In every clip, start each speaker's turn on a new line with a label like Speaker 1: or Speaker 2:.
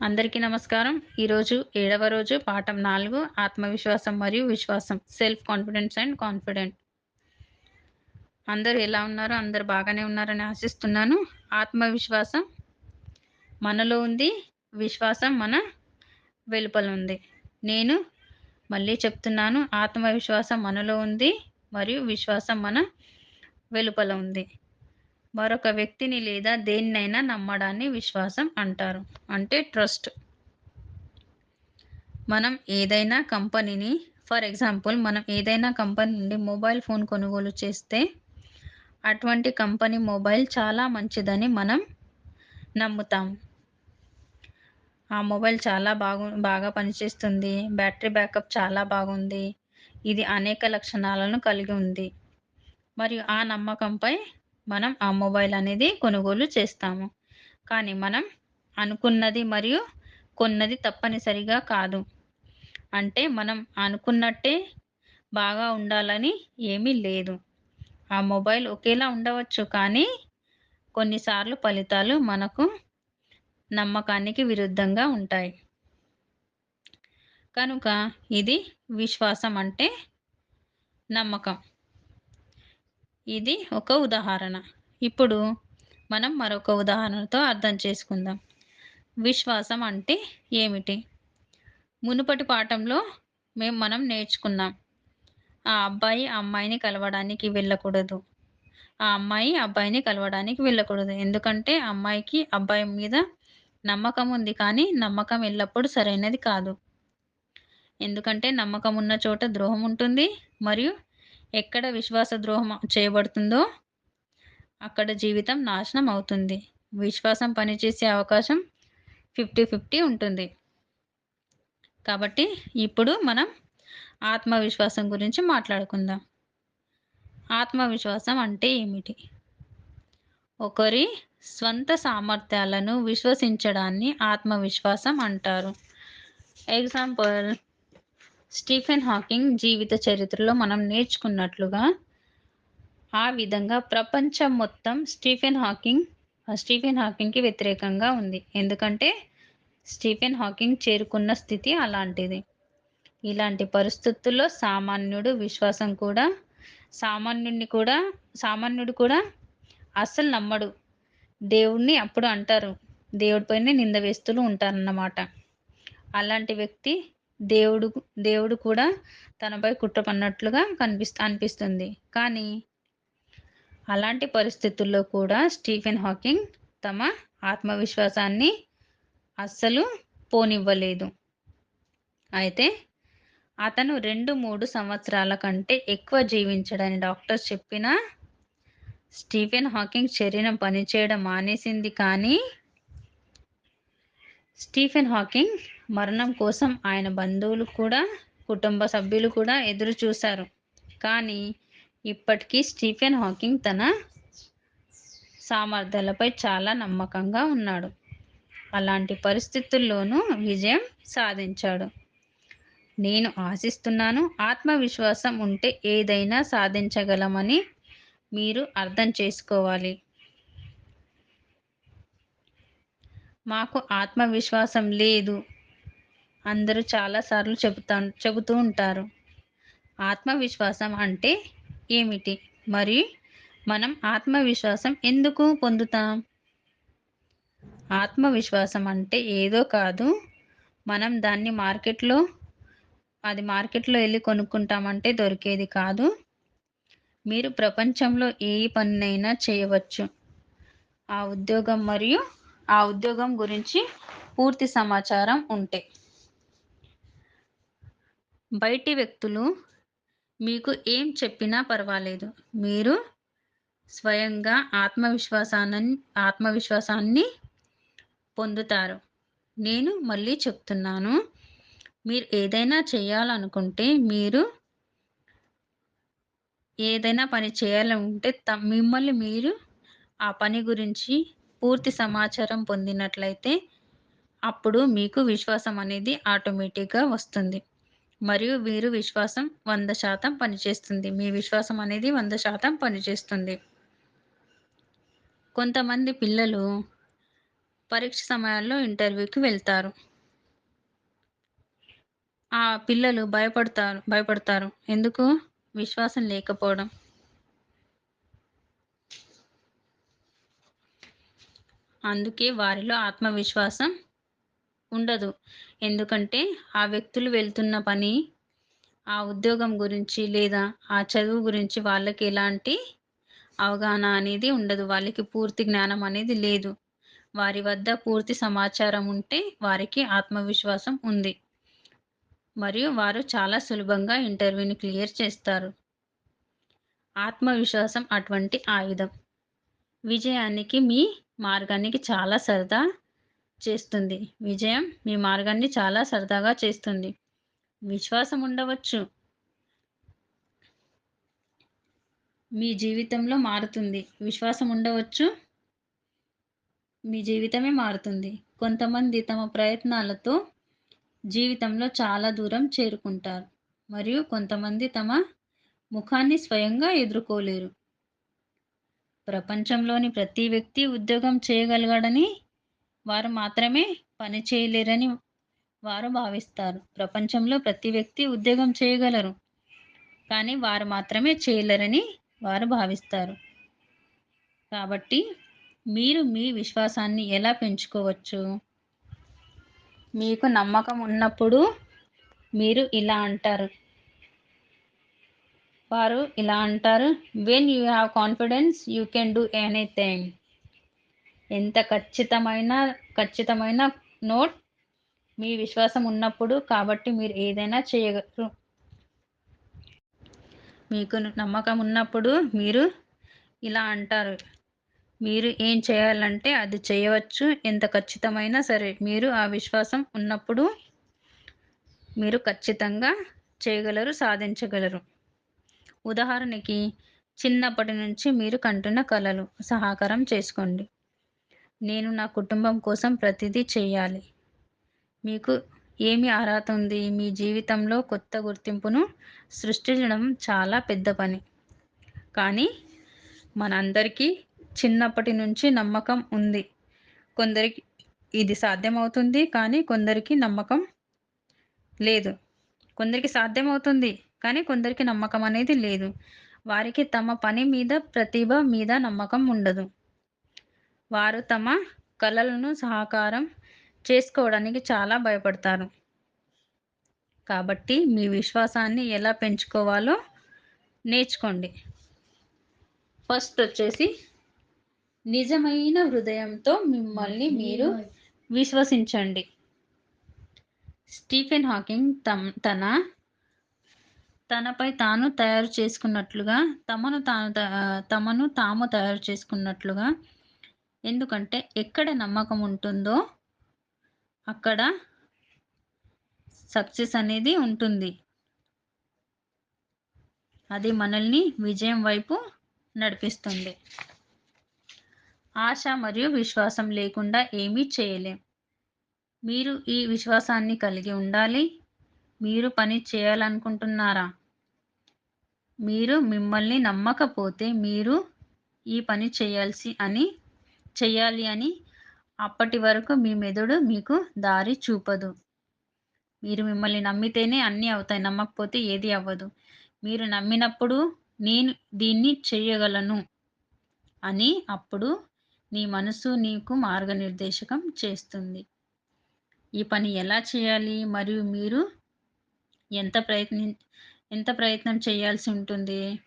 Speaker 1: అందరికీ నమస్కారం. ఈరోజు 7వ రోజు పాఠం 4 ఆత్మవిశ్వాసం మరియు విశ్వాసం. Self confidence and confident. అందరూ ఎలా ఉన్నారు? అందరూ బాగానే ఉన్నారని ఆశిస్తున్నాను. ఆత్మవిశ్వాసం మనలో ఉంది. విశ్వాసం మన వెలుపల ఉంది. నేను మళ్ళీ చెప్తున్నాను. ఆత్మవిశ్వాసం మనలో ఉంది మరియు విశ్వాసం మన వెలుపల ఉంది. మరొక వ్యక్తిని లేదా దేన్నైనా నమ్మడాన్ని విశ్వాసం అంటారు. అంటే ట్రస్ట్. మనం ఏదైనా కంపెనీని ఫర్ ఎగ్జాంపుల్ మనం ఏదైనా కంపెనీ నుండి మొబైల్ ఫోన్ కొనుగోలు చేస్తే, అటువంటి కంపెనీ మొబైల్ చాలా మంచిదని మనం నమ్ముతాం. ఆ మొబైల్ చాలా బాగా పనిచేస్తుంది. బ్యాటరీ బ్యాకప్ చాలా బాగుంది. ఇది అనేక లక్షణాలను కలిగి ఉంది. మరియు ఆ నమ్మకంపై మనం ఆ మొబైల్ అనేది కొనుగోలు చేస్తాము. కానీ మనం అనుకున్నది మరియు కొన్నది తప్పనిసరిగా కాదు. అంటే మనం అనుకున్నట్టే బాగా ఉండాలని ఏమీ లేదు. ఆ మొబైల్ ఒకేలా ఉండవచ్చు. కానీ కొన్నిసార్లు ఫలితాలు మనకు నమ్మకానికి విరుద్ధంగా ఉంటాయి. కనుక ఇది విశ్వాసం అంటే నమ్మకం. ఇది ఒక ఉదాహరణ. ఇప్పుడు మనం మరొక ఉదాహరణతో అర్థం చేసుకుందాం. విశ్వాసం అంటే ఏమిటి? మునుపటి పాఠంలో మనం నేర్చుకున్నాం. ఆ అబ్బాయి ఆ అమ్మాయిని కలవడానికి వెళ్ళకూడదు. ఆ అమ్మాయి అబ్బాయిని కలవడానికి వెళ్ళకూడదు. ఎందుకంటే అమ్మాయికి అబ్బాయి మీద నమ్మకం ఉంది. కానీ నమ్మకం ఎల్లప్పుడూ సరైనది కాదు. ఎందుకంటే నమ్మకం ఉన్న చోట ద్రోహం ఉంటుంది. మరియు ఎక్కడ విశ్వాస ద్రోహం చేయబడుతుందో అక్కడ జీవితం నాశనం అవుతుంది. విశ్వాసం పనిచేసే అవకాశం 50-50 ఉంటుంది. కాబట్టి ఇప్పుడు మనం ఆత్మవిశ్వాసం గురించి మాట్లాడుకుందాం. ఆత్మవిశ్వాసం అంటే ఏమిటి? ఒకరి స్వంత సామర్థ్యాలను విశ్వసించడాన్ని ఆత్మవిశ్వాసం అంటారు. ఎగ్జాంపుల్ స్టీఫెన్ హాకింగ్ జీవిత చరిత్రలో మనం నేర్చుకున్నట్లుగా, ఆ విధంగా ప్రపంచం మొత్తం స్టీఫెన్ హాకింగ్‌కి వ్యతిరేకంగా ఉంది. ఎందుకంటే స్టీఫెన్ హాకింగ్ చేరుకున్న స్థితి అలాంటిది. ఇలాంటి పరిస్థితుల్లో సామాన్యుడు కూడా అస్సలు నమ్మడు. దేవుడిని అప్పుడు అంటారు. దేవుడి పైనే నింద వేస్తూ ఉంటారన్నమాట. అలాంటి వ్యక్తి దేవుడు దేవుడు కూడా తనపై కుట్ర పన్నట్లుగా అనిపిస్తుంది. కానీ అలాంటి పరిస్థితుల్లో కూడా స్టీఫెన్ హాకింగ్ తమ ఆత్మవిశ్వాసాన్ని అస్సలు పోనివ్వలేదు. అయితే అతను 2-3 సంవత్సరాల కంటే ఎక్కువ జీవించడని డాక్టర్స్ చెప్పినా, స్టీఫెన్ హాకింగ్ శరీరం పనిచేయడం మానేసింది. కానీ స్టీఫెన్ హాకింగ్ మరణం కోసం ఆయన బంధువులు కూడా, కుటుంబ సభ్యులు కూడా ఎదురు చూశారు. కానీ ఇప్పటికీ స్టీఫెన్ హాకింగ్ తన సామర్థ్యాలపై చాలా నమ్మకంగా ఉన్నాడు. అలాంటి పరిస్థితుల్లోనూ విజయం సాధించాడు. నేను ఆశిస్తున్నాను ఆత్మవిశ్వాసం ఉంటే ఏదైనా సాధించగలమని మీరు అర్థం చేసుకోవాలి. మాకు ఆత్మవిశ్వాసం లేదు. అందరూ చాలా సార్లు చెబుతూ ఉంటారు. ఆత్మవిశ్వాసం అంటే ఏమిటి? మరియు మనం ఆత్మవిశ్వాసం ఎందుకు పొందుతాం? ఆత్మవిశ్వాసం అంటే ఏదో కాదు. మనం దాన్ని మార్కెట్‌లో ఎళ్లి కొనుక్కుంటామంటే దొరికేది కాదు. మీరు ప్రపంచంలో ఏ పనినైనా చేయవచ్చు. ఆ ఉద్యోగం గురించి పూర్తి సమాచారం ఉంటే. బయటి వ్యక్తులు మీకు ఏం చెప్పినా పర్వాలేదు. మీరు స్వయంగా ఆత్మవిశ్వాసాన్ని పొందుతారు. నేను మళ్ళీ చెప్తున్నాను. మీరు ఏదైనా చేయాలనుకుంటే, ఏదైనా పని చేయాలనుకుంటే మిమ్మల్ని మీరు ఆ పని గురించి పూర్తి సమాచారం పొందినట్లయితే, అప్పుడు మీకు విశ్వాసం అనేది ఆటోమేటిక్‌గా వస్తుంది. మరియు మీరు విశ్వాసం 100% పనిచేస్తుంది. మీ విశ్వాసం అనేది 100% పనిచేస్తుంది. కొంతమంది పిల్లలు పరీక్ష సమయాల్లో ఇంటర్వ్యూకి వెళ్తారు. ఆ పిల్లలు భయపడతారు. ఎందుకు? విశ్వాసం లేకపోవడం. అందుకే వారిలో ఆత్మవిశ్వాసం ఉండదు. ఎందుకంటే, ఆ వ్యక్తులు వెళ్తున్న పని, ఆ ఉద్యోగం గురించి లేదా ఆ చదువు గురించి వాళ్ళకి ఎలాంటి అవగాహన అనేది ఉండదు. వాళ్ళకి పూర్తి జ్ఞానం అనేది లేదు. వారి వద్ద పూర్తి సమాచారం ఉంటే వారికి ఆత్మవిశ్వాసం ఉంది. మరియు వారు చాలా సులభంగా ఇంటర్వ్యూని క్లియర్ చేస్తారు. ఆత్మవిశ్వాసం అటువంటి ఆయుధం. విజయానికి మీ మార్గానికి చాలా సరదా చేస్తుంది. విజయం మీ మార్గాన్ని చాలా సరదాగా చేస్తుంది. విశ్వాసం ఉండవచ్చు. మీ జీవితంలో మారుతుంది. విశ్వాసం ఉండవచ్చు. మీ జీవితమే మారుతుంది. కొంతమంది తమ ప్రయత్నాలతో జీవితంలో చాలా దూరం చేరుకుంటారు. మరియు కొంతమంది తమ ముఖాన్ని స్వయంగా ఎదుర్కోలేరు. ప్రపంచంలోని ప్రతి వ్యక్తి ఉద్యోగం చేయగలగడని వారు మాత్రమే పని చేయలేరని వారు భావిస్తారు. ప్రపంచంలో ప్రతి వ్యక్తి ఉద్యోగం చేయగలరు. కానీ వారు మాత్రమే చేయలేరని వారు భావిస్తారు. కాబట్టి మీరు మీ విశ్వాసాన్ని ఎలా పెంచుకోవచ్చు? మీకు నమ్మకం ఉన్నప్పుడు మీరు ఇలా అంటారు. వారు ఇలా అంటారు. When you have confidence you can do anything. ఎంత ఖచ్చితమైన నోట్. మీ విశ్వాసం ఉన్నప్పుడు కాబట్టి మీరు ఏదైనా చేయగలరు. మీకు నమ్మకం ఉన్నప్పుడు మీరు ఇలా అంటారు. మీరు ఏం చేయాలంటే అది చేయవచ్చు. ఎంత ఖచ్చితమైనా సరే. మీరు ఆ విశ్వాసం ఉన్నప్పుడు మీరు ఖచ్చితంగా చేయగలరు, సాధించగలరు. ఉదాహరణకి చిన్నప్పటి నుంచి మీరు కంటున్న కలలు సహకారం చేసుకోండి. నేను నా కుటుంబం కోసం ప్రతిదీ చేయాలి. మీకు ఏమి అర్హత ఉంది? మీ జీవితంలో కొత్త గుర్తింపును సృష్టించడం చాలా పెద్ద పని. కానీ మనందరికీ చిన్నప్పటి నుంచి నమ్మకం ఉంది. కొందరికి ఇది సాధ్యమవుతుంది. కానీ కొందరికి నమ్మకం లేదు. కొందరికి సాధ్యమవుతుంది. కానీ కొందరికి నమ్మకం అనేది లేదు. వారికి తమ పని మీద, ప్రతిభ మీద నమ్మకం ఉండదు. వారు తమ కలలను సాకారం చేసుకోవడానికి చాలా భయపడతారు. కాబట్టి మీ విశ్వాసాన్ని ఎలా పెంచుకోవాలో నేర్చుకోండి. ఫస్ట్ వచ్చేసి నిజమైన హృదయంతో మిమ్మల్ని మీరు విశ్వసించండి. స్టీఫెన్ హాకింగ్ తనపై తాను తయారు చేసుకున్నట్లుగా తమను తాము తయారు చేసుకున్నట్లుగా. ఎందుకంటే ఎక్కడ నమ్మకం ఉంటుందో అక్కడ సక్సెస్ అనేది ఉంటుంది. అది మనల్ని విజయం వైపు నడిపిస్తుంది. ఆశ మరియు విశ్వాసం లేకుండా ఏమీ చేయలేం. మీరు ఈ విశ్వాసాన్ని కలిగి ఉండాలి. మీరు పని చేయాలనుకుంటున్నారా? మీరు మిమ్మల్ని నమ్మకపోతే మీరు ఈ పని చేయాలి అని అప్పటి వరకు మీ మెదడు మీకు దారి చూపదు. మీరు మిమ్మల్ని నమ్మితేనే అన్నీ అవుతాయి. నమ్మకపోతే ఏది అవ్వదు. మీరు నమ్మినప్పుడు నేను దీన్ని చేయగలను అని అప్పుడు నీ మనసు నీకు మార్గనిర్దేశకం చేస్తుంది. ఈ పని ఎలా చేయాలి మరియు మీరు ఎంత ప్రయత్నం చేయాల్సి ఉంటుంది?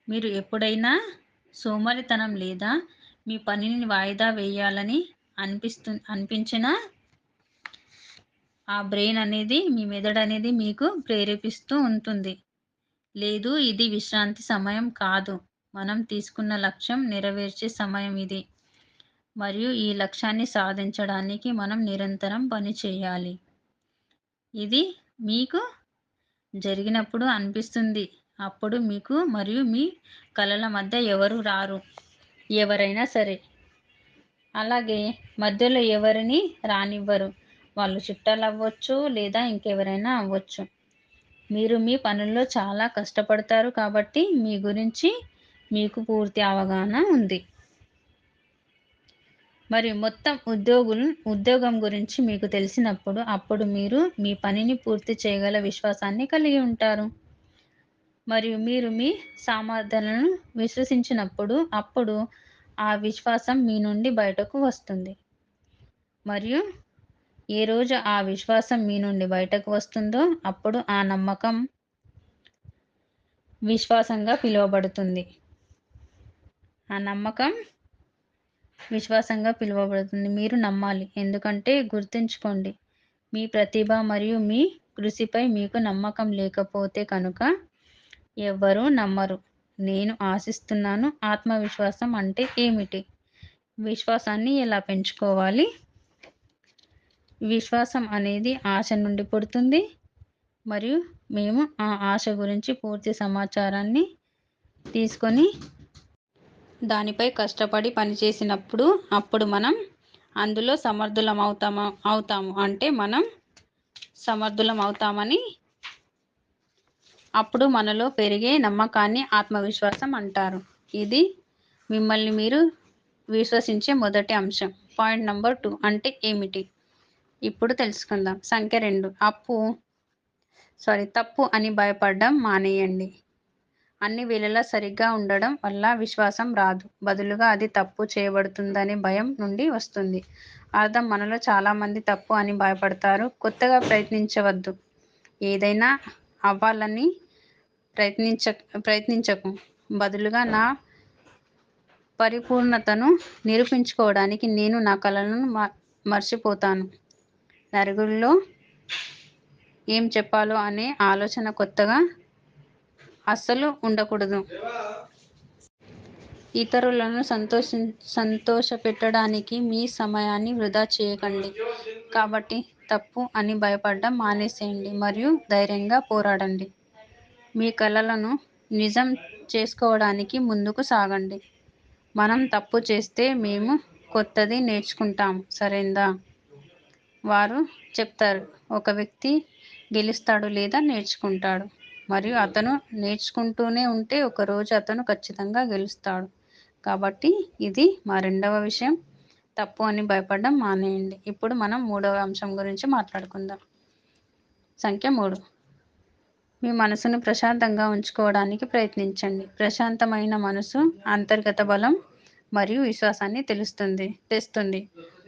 Speaker 1: మీరు ఎప్పుడైనా సోమరితనం లేదా మీ పనిని వాయిదా వేయాలని అనిపించినా ఆ బ్రెయిన్ అనేది మీ మెదడు అనేది మీకు ప్రేరేపిస్తూ ఉంటుంది. లేదు ఇది విశ్రాంతి సమయం కాదు. మనం తీసుకున్న లక్ష్యం నెరవేర్చే సమయం ఇది. మరియు ఈ లక్ష్యాన్ని సాధించడానికి మనం నిరంతరం పని చేయాలి. ఇది మీకు జరిగినప్పుడు అనిపిస్తుంది. అప్పుడు మీకు మరియు మీ కలల మధ్య ఎవరు రారు. ఎవరైనా సరే. అలాగే మధ్యలో ఎవరిని రానివ్వరు. వాళ్ళు చుట్టాలవ్వచ్చు లేదా ఇంకెవరైనా అవ్వచ్చు. మీరు మీ పనుల్లో చాలా కష్టపడతారు కాబట్టి మీ గురించి మీకు పూర్తి అవగాహన ఉంది. మరియు మొత్తం ఉద్యోగం గురించి మీకు తెలిసినప్పుడు, అప్పుడు మీరు మీ పనిని పూర్తి చేయగల విశ్వాసాన్ని కలిగి ఉంటారు. మరియు మీరు మీ సామర్థ్యాలను విశ్వసించినప్పుడు, అప్పుడు ఆ విశ్వాసం మీ నుండి బయటకు వస్తుంది. మరియు ఏ రోజు ఆ విశ్వాసం మీ నుండి బయటకు వస్తుందో, అప్పుడు ఆ నమ్మకం విశ్వాసంగా పిలువబడుతుంది. ఆ నమ్మకం విశ్వాసంగా పిలువబడుతుంది. మీరు నమ్మాలి. ఎందుకంటే గుర్తుంచుకోండి, మీ ప్రతిభ మరియు మీ కృషిపై మీకు నమ్మకం లేకపోతే కనుక ఎవ్వరూ నమ్మరు. నేను ఆశిస్తున్నాను. ఆత్మవిశ్వాసం అంటే ఏమిటి? విశ్వాసాన్ని ఎలా పెంచుకోవాలి? విశ్వాసం అనేది ఆశ నుండి పుడుతుంది. మరియు మేము ఆ ఆశ గురించి పూర్తి సమాచారాన్ని తీసుకొని దానిపై కష్టపడి పనిచేసినప్పుడు, అప్పుడు మనం అందులో అవుతాము. అంటే మనం సమర్థులం అవుతామని, అప్పుడు మనలో పెరిగే నమ్మకాన్ని ఆత్మవిశ్వాసం అంటారు. ఇది మిమ్మల్ని మీరు విశ్వసించే మొదటి అంశం. పాయింట్ నంబర్ 2 అంటే ఏమిటి? ఇప్పుడు తెలుసుకుందాం. సంఖ్య 2 తప్పు అని భయపడడం మానేయండి. అన్ని వేళలా సరిగ్గా ఉండడం వల్ల విశ్వాసం రాదు. బదులుగా అది తప్పు చేయబడుతుందనే భయం నుండి వస్తుంది. అర్థం: మనలో చాలామంది తప్పు అని భయపడతారు. కొత్తగా ప్రయత్నించవద్దు. ఏదైనా అవ్వాలని ప్రయత్నించకు. బదులుగా నా పరిపూర్ణతను నిరూపించుకోవడానికి నేను నా కలలను మర్చిపోతాను. నలుగురిలో ఏం చెప్పాలో అనే ఆలోచన కొత్తగా అస్సలు ఉండకూడదు. ఇతరులను సంతోషపెట్టడానికి మీ సమయాన్ని వృధా చేయకండి. కాబట్టి తప్పు అని భయపడడం మానేసేయండి మరియు ధైర్యంగా పోరాడండి. మీ కలలను నిజం చేసుకోవడానికి ముందుకు సాగండి. మనం తప్పు చేస్తే మేము కొత్తది నేర్చుకుంటాం, సరేందా? వారు చెప్తారు, ఒక వ్యక్తి గెలుస్తాడు లేదా నేర్చుకుంటాడు. మరియు అతను నేర్చుకుంటూనే ఉంటే ఒకరోజు అతను ఖచ్చితంగా గెలుస్తాడు. కాబట్టి ఇది మా రెండవ విషయం. తప్పు అని భయపడడం మానేయండి. ఇప్పుడు మనం మూడవ అంశం గురించి మాట్లాడుకుందాం. సంఖ్య 3. మీ మనసును ప్రశాంతంగా ఉంచుకోవడానికి ప్రయత్నించండి. ప్రశాంతమైన మనసు అంతర్గత బలం మరియు విశ్వాసాన్ని తెస్తుంది.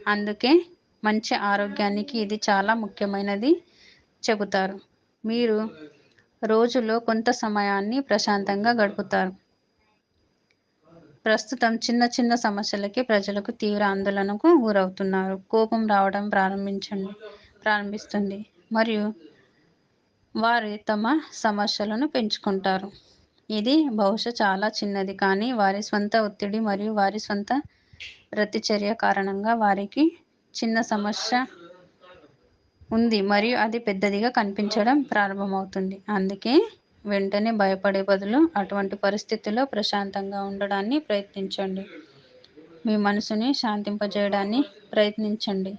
Speaker 1: అందుకే మంచి ఆరోగ్యానికి ఇది చాలా ముఖ్యమైనది చెబుతారు. మీరు రోజులో కొంత సమయాన్ని ప్రశాంతంగా గడుపుతారు. ప్రస్తుతం చిన్న చిన్న సమస్యలకి ప్రజలకు తీవ్ర ఆందోళనకు గురవుతున్నారు. కోపం రావడం ప్రారంభిస్తుంది మరియు వారు తమ సమస్యలను పెంచుకుంటారు. ఇది బహుశా చాలా చిన్నది, కానీ వారి స్వంత ఒత్తిడి మరియు వారి స్వంత ప్రతిచర్య కారణంగా వారికి చిన్న సమస్య ఉంది మరియు అది పెద్దదిగా కనిపించడం ప్రారంభమవుతుంది. అందుకే వెంటనే భయపడే బదులు అటువంటి పరిస్థితుల్లో ప్రశాంతంగా ఉండడాన్ని ప్రయత్నించండి. మీ మనసుని శాంతింపజేయడాన్ని ప్రయత్నించండి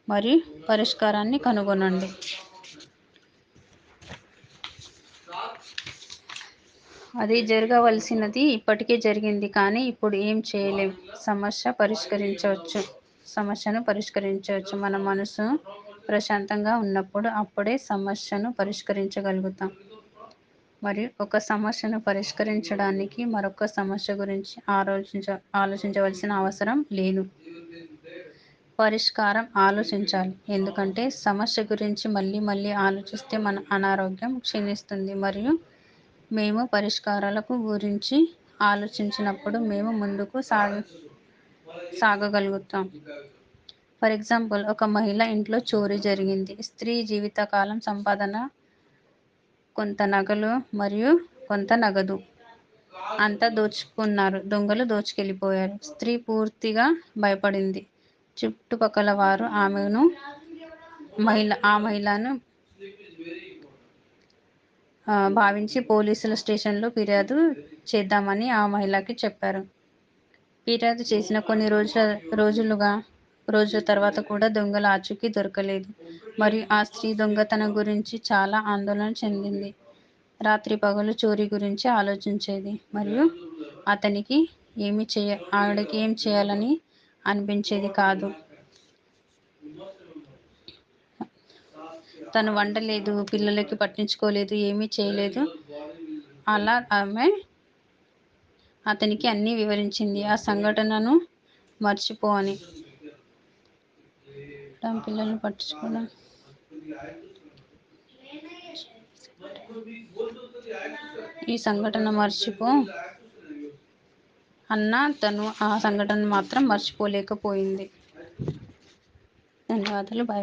Speaker 1: మరియు పరిష్కారాన్ని కనుగొనండి. అది జరగవలసినది ఇప్పటికే జరిగింది, కానీ ఇప్పుడు ఏం చేయలేం. సమస్యను పరిష్కరించవచ్చు. మన మనసు ప్రశాంతంగా ఉన్నప్పుడు అప్పుడే సమస్యను పరిష్కరించగలుగుతాం. మరియు ఒక సమస్యను పరిష్కరించడానికి మరొక సమస్య గురించి ఆలోచించవలసిన అవసరం లేదు. పరిష్కారం ఆలోచించాలి. ఎందుకంటే సమస్య గురించి మళ్ళీ మళ్ళీ ఆలోచిస్తే మన అనారోగ్యం క్షీణిస్తుంది మరియు మేము పరిష్కారాలకు గురించి ఆలోచించినప్పుడు మేము ముందుకు సాగగలుగుతాం. ఫర్ ఎగ్జాంపుల్, ఒక మహిళ ఇంట్లో చోరీ జరిగింది. స్త్రీ జీవితకాలం సంపాదన, కొంత నగలు మరియు కొంత నగదు అంతా దోచుకున్నారు. దొంగలు దోచుకెళ్లిపోయారు. స్త్రీ పూర్తిగా భయపడింది. చుట్టుపక్కల వారు ఆ మహిళను భావించి పోలీసుల స్టేషన్లో ఫిర్యాదు చేద్దామని ఆ మహిళకి చెప్పారు. ఫిర్యాదు చేసిన కొన్ని రోజుల తర్వాత కూడా దొంగల ఆచూకీ దొరకలేదు మరియు ఆ స్త్రీ దొంగతనం గురించి చాలా ఆందోళన చెందింది. రాత్రి పగలు చోరీ గురించి ఆలోచించేది మరియు ఆవిడకి ఏం చేయాలని అనిపించేది కాదు. తను వండలేదు, పిల్లలకి పట్టించుకోలేదు, ఏమీ చేయలేదు. అలా ఆమె అతనికి అన్నీ వివరించింది. ఆ సంఘటనను మర్చిపో అని. తన పిల్లల్ని పట్టించుకోవడం ఈ సంఘటన మర్చిపో అన్న తను ఆ సంఘటన మాత్రం మర్చిపోలేకపోయింది. ధన్యవాదాలు. బాయ్.